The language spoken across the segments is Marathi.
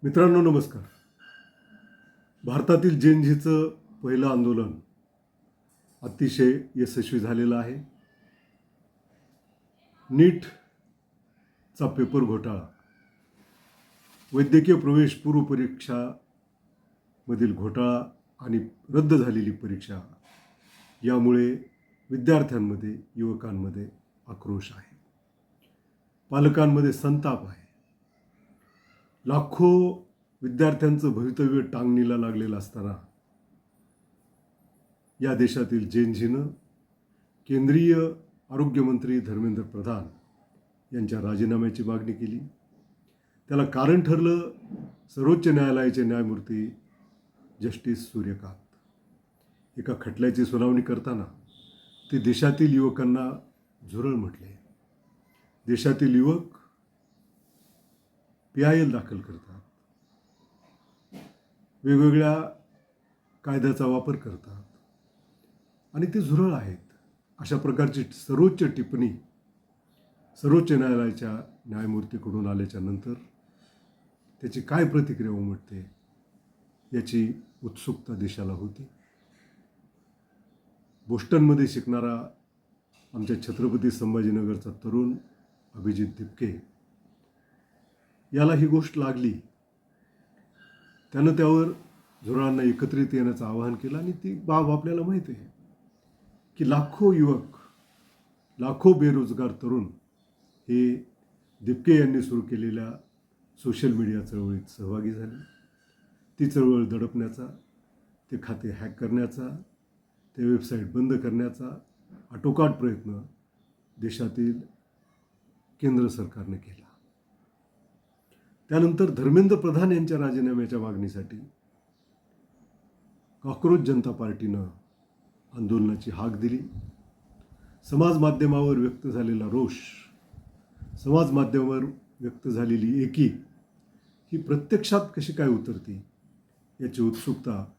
मित्रांनो नमस्कार. भारतातील जेनझीचं पहिलं आंदोलन अतिशय यशस्वी झालेलं आहे. नीटचा पेपर घोटाळा, वैद्यकीय प्रवेश पूर्व परीक्षामधील घोटाळा आणि रद्द झालेली परीक्षा यामुळे विद्यार्थ्यांमध्ये, युवकांमध्ये आक्रोश आहे. पालकांमध्ये संताप आहे. लाखो विद्यार्थ्यांचं भवितव्य टांगणीला लागलेलं असताना या देशातील जेनझीनं केंद्रीय आरोग्यमंत्री धर्मेंद्र प्रधान यांच्या राजीनाम्याची मागणी केली. त्याला कारण ठरलं सर्वोच्च न्यायालयाचे न्यायमूर्ती जस्टिस सूर्यकांत. एका खटल्याची सुनावणी करताना ते देशातील युवकांना झुरळ म्हटले. देशातील युवक PIL दाखल करतात, वेगवेगळ्या कायद्याचा वापर करतात आणि ते झुरळ आहेत. अशा प्रकारची सर्वोच्च टिप्पणी सर्वोच्च न्यायालयाच्या न्यायमूर्तीकडून आल्याच्या नंतर त्याची काय प्रतिक्रिया उमटते याची उत्सुकता देशाला होती. बोस्टनमध्ये शिकणारा आमच्या छत्रपती संभाजीनगरचा तरुण अभिजित दिपके याला ही गोष्ट लागली. त्यानं त्यावर झुरळांना एकत्रित येण्याचं आवाहन केलं आणि ती बाब आपल्याला माहिती आहे की लाखो युवक, लाखो बेरोजगार तरुण हे दिपके यांनी सुरू केलेल्या सोशल मीडिया चळवळीत सहभागी झाले. ती चळवळ दडपण्याचा, ते खाते हॅक करण्याचा, ते वेबसाईट बंद करण्याचा आटोकाट प्रयत्न देशातील केंद्र सरकारने केला. त्यानंतर धर्मेंद्र प्रधान यांच्या राजीनाम्याच्या मागणीसाठी कॉकरोच जनता पार्टीनं आंदोलनाची हाक दिली. समाज माध्यमावर व्यक्त झालेला रोष, समाज माध्यमावर व्यक्त झालेली एकी ही प्रत्यक्षात कशी काय उतरती याची उत्सुकता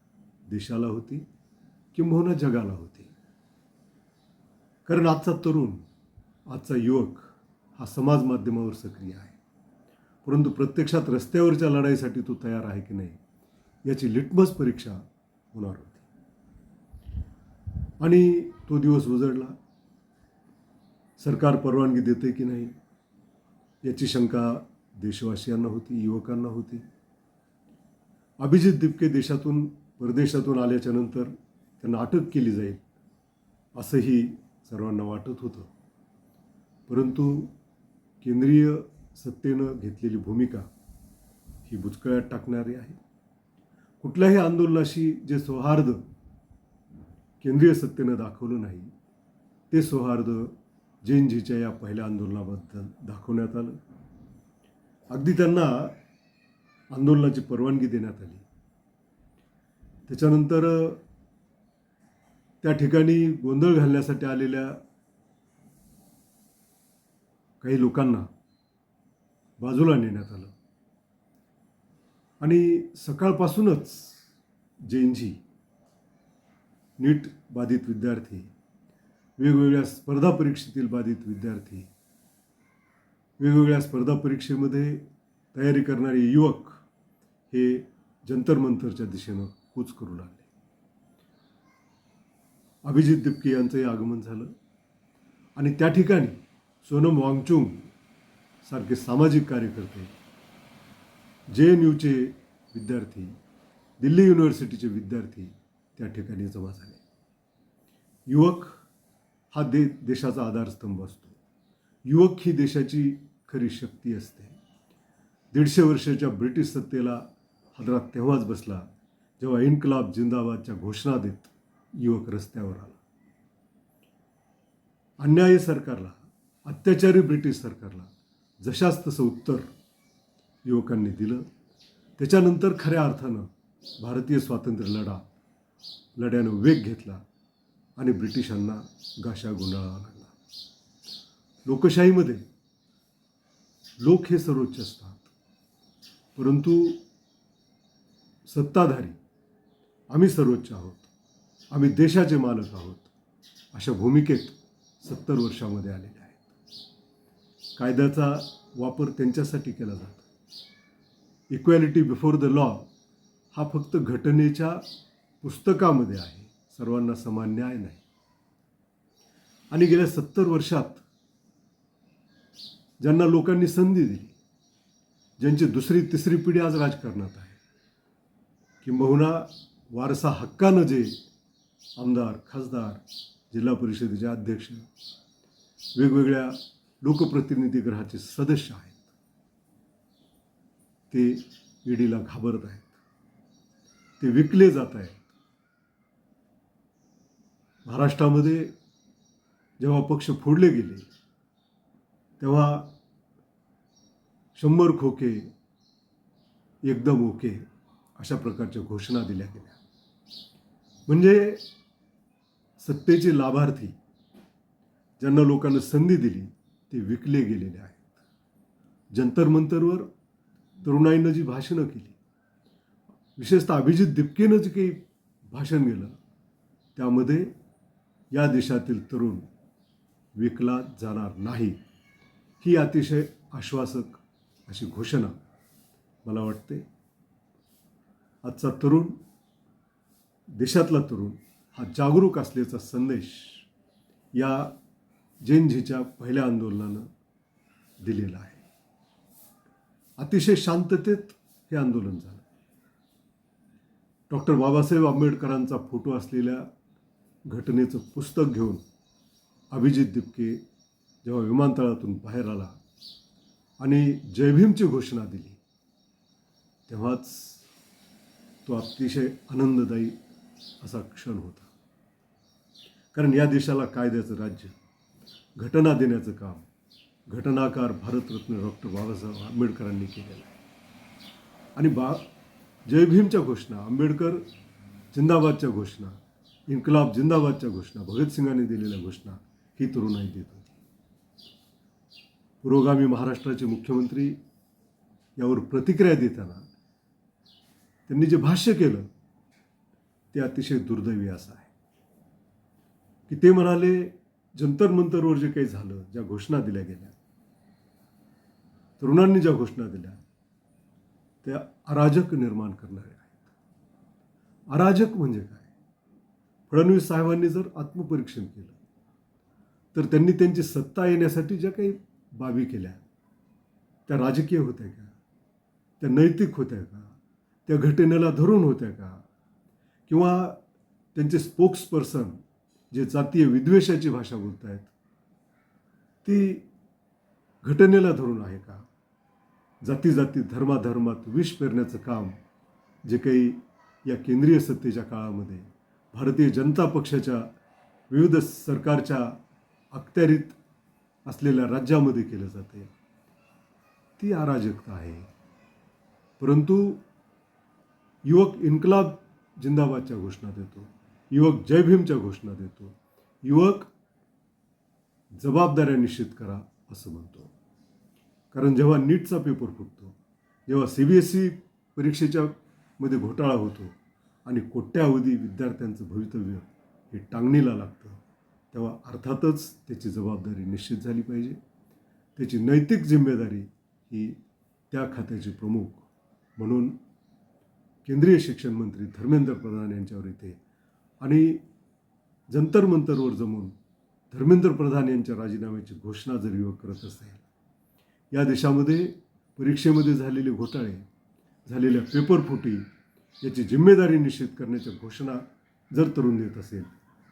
देशाला होती, किंबहुना जगाला होती. कारण आजचा तरुण, आजचा युवक हा समाज माध्यमावर सक्रिय आहे, परंतु प्रत्यक्षात रस्त्यावरच्या लढाईसाठी तो तयार आहे की नाही याची लिटमस परीक्षा होणार होती. आणि तो दिवस उजळला. सरकार परवानगी देते की नाही याची शंका देशवासियांना होती, युवकांना होती. अभिजित दिपके परदेशातून आल्याच्या नंतर त्यांना अटक केली जाईल असंही सर्वांना वाटत होतं. परंतु केंद्रीय सत्तेनं घेतलेली भूमिका ही बुचकळ्यात टाकणारी आहे. कुठल्याही आंदोलनाशी जे सौहार्द केंद्रीय सत्तेनं दाखवलं नाही ते सौहार्द जेनझीच्या या पहिल्या आंदोलनाबद्दल दाखवण्यात आलं. अगदी त्यांना आंदोलनाची परवानगी देण्यात आली. त्याच्यानंतर त्या ठिकाणी गोंधळ घालण्यासाठी आलेल्या काही लोकांना बाजूला नेण्यात आलं आणि सकाळपासूनच जेनझी, नीट बाधित विद्यार्थी, वेगवेगळ्या स्पर्धा परीक्षेतील बाधित विद्यार्थी, वेगवेगळ्या स्पर्धा परीक्षेमध्ये तयारी करणारे युवक हे जंतर मंतरच्या दिशेनं कूच करू लागले. अभिजित दिपके यांचंही आगमन झालं आणि त्या ठिकाणी सोनम वांगचुक सारखे सामाजिक कार्यकर्ते, JNUचे विद्यार्थी, दिल्ली युनिव्हर्सिटीचे विद्यार्थी त्या ठिकाणी जमा झाले. युवक हा देशाचा आधारस्तंभ असतो. युवक ही देशाची खरी शक्ती असते. 150 वर्षाच्या ब्रिटिश सत्तेला हादरा तेव्हाच बसला जेव्हा इन्कलाब जिंदाबादच्या घोषणा देत युवक रस्त्यावर आला. अन्यायी सरकारला, अत्याचारी ब्रिटिश सरकारला जशास तसं उत्तर युवकांनी दिलं. त्याच्यानंतर खऱ्या अर्थानं भारतीय स्वातंत्र्य लढ्यानं वेग घेतला आणि ब्रिटिशांना गाशा गुंडाळावा लागला. लोकशाहीमध्ये लोक हे सर्वोच्च असतात, परंतु सत्ताधारी आम्ही सर्वोच्च आहोत, आम्ही देशाचे मालक आहोत, अशा भूमिकेत 70 वर्षामध्ये आलेले आहेत. कायद्याचा वापर त्यांच्यासाठी केला जातो. इक्वॅलिटी बिफोर द लॉ हा फक्त घटनेच्या पुस्तकामध्ये आहे, सर्वांना समान न्याय नाही. आणि गेल्या 70 वर्षात ज्यांना लोकांनी संधी दिली, ज्यांची दुसरी तिसरी पिढी आज राजकारणात आहे, किंबहुना वारसा हक्कानं जे आमदार, खासदार, जिल्हा परिषदेचे अध्यक्ष, वेगवेगळ्या लोकप्रतिनिधी गृहाचे सदस्य आहेत, ते ईडीला घाबरत आहेत, ते विकले जात आहेत. महाराष्ट्रामध्ये जेव्हा पक्ष फोडले गेले तेव्हा 100 खोके एकदम ओके अशा प्रकारच्या घोषणा दिल्या गेल्या. म्हणजे सत्तेचे लाभार्थी ज्यांना लोकांना संधी दिली ते विकले गेलेले आहेत. जंतर मंतरवर तरुणाईनं जी भाषणं केली, विशेषतः अभिजित दिपकेनं जे काही भाषण केलं, त्यामध्ये या देशातील तरुण विकला जाणार नाही ही अतिशय आश्वासक अशी घोषणा मला वाटते. आजचा तरुण, देशातला तरुण हा जागरूक असल्याचा संदेश या जेनझीच्या पहिल्या आंदोलनानं दिलेला आहे. अतिशय शांततेत हे आंदोलन झालं. डॉक्टर बाबासाहेब आंबेडकरांचा फोटो असलेल्या घटनेचं पुस्तक घेऊन अभिजित दिपके जेव्हा विमानतळातून बाहेर आला आणि जय भीमची घोषणा दिली, तेव्हाच तो अतिशय आनंददायी असा क्षण होता. कारण या देशाला कायद्याचं राज्य, घटना देण्याचं काम घटनाकार भारतरत्न डॉक्टर बाबासाहेब आंबेडकरांनी केलेलं आहे. आणि जय भीमच्या घोषणा, आंबेडकर जिंदाबादच्या घोषणा, इन्कलाब जिंदाबादच्या घोषणा, भगतसिंगांनी दिलेल्या घोषणा ही तरुणाई देत होती. पुरोगामी महाराष्ट्राचे मुख्यमंत्री यावर प्रतिक्रिया देताना त्यांनी जे भाष्य केलं ते अतिशय दुर्दैवी असं आहे की ते म्हणाले, जंतर मंतरवर जे काही झालं, ज्या घोषणा दिल्या गेल्या, तरुणांनी ज्या घोषणा दिल्या, त्या अराजक निर्माण करणारे आहेत. अराजक म्हणजे काय? फडणवीस साहेबांनी जर आत्मपरीक्षण केलं तर त्यांनी त्यांची सत्ता येण्यासाठी ज्या काही बाबी केल्या त्या राजकीय होत्या का? त्या नैतिक होत्या का? त्या घटनेला धरून होत्या का? किंवा त्यांचे स्पोक्सपर्सन जे जातीय विद्वेषाची भाषा बोलत आहेत ती घटनेला धरून आहे का? जाती जाती धर्माधर्मात विष पेरण्याचं काम जे काही या केंद्रीय सत्तेच्या काळामध्ये भारतीय जनता पक्षाच्या विविध सरकारच्या अखत्यारीत असलेल्या राज्यामध्ये केलं जाते, ती अराजकता आहे. परंतु युवक इन्कलाब जिंदाबादच्या घोषणा देतो, युवक जय भीमच्या घोषणा देतो, युवक जबाबदाऱ्या निश्चित करा असं म्हणतो. कारण जेव्हा नीटचा पेपर फुटतो, जेव्हा CBSE परीक्षेच्या मध्ये घोटाळा होतो आणि कोट्यावधी विद्यार्थ्यांचं भवितव्य हे टांगणीला लागतं, तेव्हा अर्थातच त्याची जबाबदारी निश्चित झाली पाहिजे. त्याची नैतिक जिम्मेदारी ही त्या खात्याचे प्रमुख म्हणून केंद्रीय शिक्षण मंत्री धर्मेंद्र प्रधान यांच्यावर येते. आणि जंतर मंतरवर जमून धर्मेंद्र प्रधान यांच्या राजीनाम्याची घोषणा जर युवक करत असेल, या देशामध्ये परीक्षेमध्ये झालेले घोटाळे, झालेल्या पेपरफुटी याची जिम्मेदारी निश्चित करण्याच्या घोषणा जर तरुण देत असेल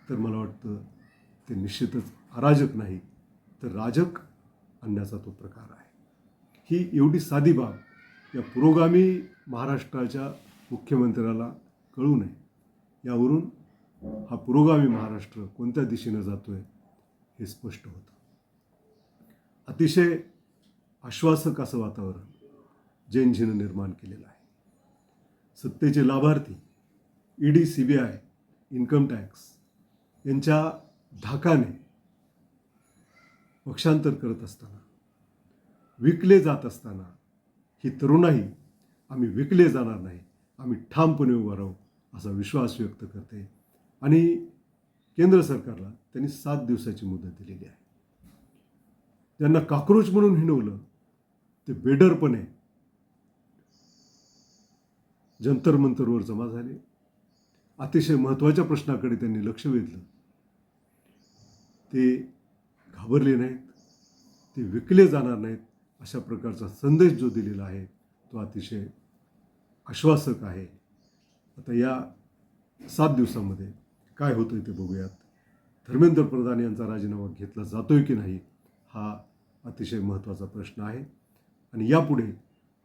तर मला वाटतं ते निश्चितच अराजक नाही तर राजक आणण्याचा तो प्रकार आहे. ही एवढी साधी बाब या पुरोगामी महाराष्ट्राच्या मुख्यमंत्र्याला कळू नये. यावरून हा पुरोगामी महाराष्ट्र कोणत्या दिशेनं जातोय हे स्पष्ट होतं. अतिशय आश्वासक असं वातावरण जेनझीनं निर्माण केलेलं आहे. सत्तेचे लाभार्थी ED, CBI, इन्कम टॅक्स यांच्या धाकाने पक्षांतर करत असताना, विकले जात असताना ही तरुणाई आम्ही विकले जाणार नाही, आम्ही ठामपणे उभा राहू असा विश्वास व्यक्त करते. आणि केंद्र सरकारला त्यांनी 7 दिवसाची मुदत दिलेली आहे. ज्यांना कॉकरोच म्हणून हिणवलं ते बेडरपणे जंतर मंतरवर जमा झाले. अतिशय महत्त्वाच्या प्रश्नाकडे त्यांनी लक्ष वेधलं. ते घाबरले नाहीत, ते विकले जाणार नाहीत, अशा प्रकारचा संदेश जो दिलेला आहे तो अतिशय आश्वासक आहे. आता या 7 दिवसामध्ये काय होतंय ते बघूयात. धर्मेंद्र प्रधान यांचा राजीनामा घेतला जातोय की नाही, हा अतिशय महत्त्वाचा प्रश्न आहे. आणि यापुढे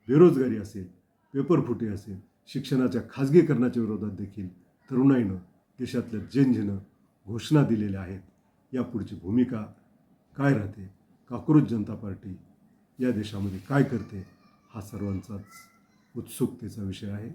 बेरोजगारी असेल, पेपरफुटी असेल, शिक्षणाच्या खाजगीकरणाच्या विरोधात देखील तरुणाईनं, देशातल्या जनतेनं घोषणा दिलेल्या आहेत. यापुढची भूमिका काय राहते, काँक्रोच जनता पार्टी या देशामध्ये काय करते, हा सर्वांचाच उत्सुकतेचा विषय आहे.